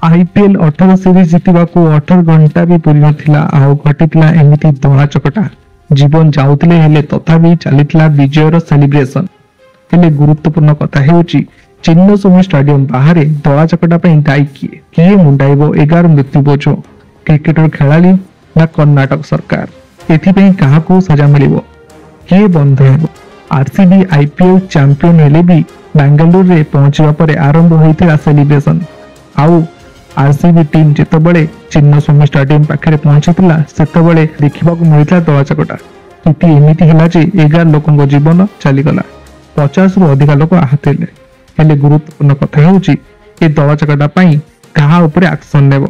IPL 18 series जितवा को 18 घंटा भी पूरी नथिला आउ घटितला एमिति दला चकटा जीवन जाउतले हेले तथापि चलितला विजयर सेलिब्रेशन। हेले गुरुत्वपूर्ण कथा हेउची चिन्नस्वामी स्टेडियम बाहर दला चकटा पे दायी किए मुंडाइबो 11 मृत्यु बोझ क्रिकेटर खेलाड़ी ना कर्नाटक सरकार एथिपई काहाकू सजा मिलिबो किए बंध हेबो। आरसीबी आईपीएल चैंपियन हेले भी बेंगलुरु रे पहुंचवा पर आरंभ होइतिला सेलिब्रेशन। आउ आरसीबी टीम जितेबले चिन्नस्वामी स्टेडियम पाखे पहुंचीला सेतबले देखा मिलता दला चकटा स्थिति एमती है 11 लोकों जीवन चलीगला 50 रु अधिक लोक आहत हेले गुरुत्वपूर्ण कथा हूँ ये दला चकटा क्या एक्शन नेब।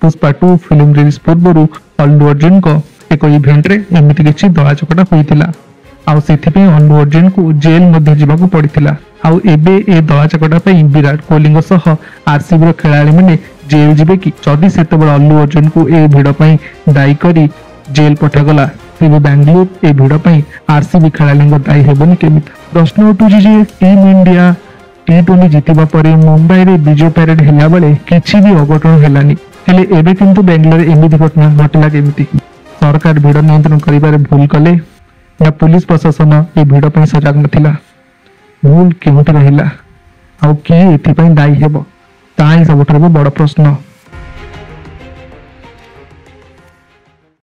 पुष्पा 2 फिल्म रिलीज पूर्व अल्लू अर्जुन को एक इवेंट रे एमती किसी दला चकटा होता अल्लू अर्जुन को जेल मध्य जावाक पड़ता आउ एबे ए दला चकटा विराट कोहली आरसीबी खेलाड़ी मैंने जेल जीवे कि जदि से अल्लू अर्जुन को ए भिड़ दायी करी जेल पठागला तेज बेंगलुरु ए भिड़ आरसीबी खेलाड़ी दायी हेबनी केमी। प्रश्न उठुची जे टीम इंडिया T20 जितवा पर मुंबई रे विजय पैरेड हैला बेले किछि भी अघटन हेलानी हेले एबे किंतु बेंगलुरु एमिति घटना घटला केमिति। सरकार भिड़ नियंत्रण करिबारे भूल कले या पुलिस प्रशासन ए भिड़ पई सजग नथिला भूल केउठी रहिला आउ किए एथिपई दायी हेबो ताही सबठारु बड़ प्रश्न।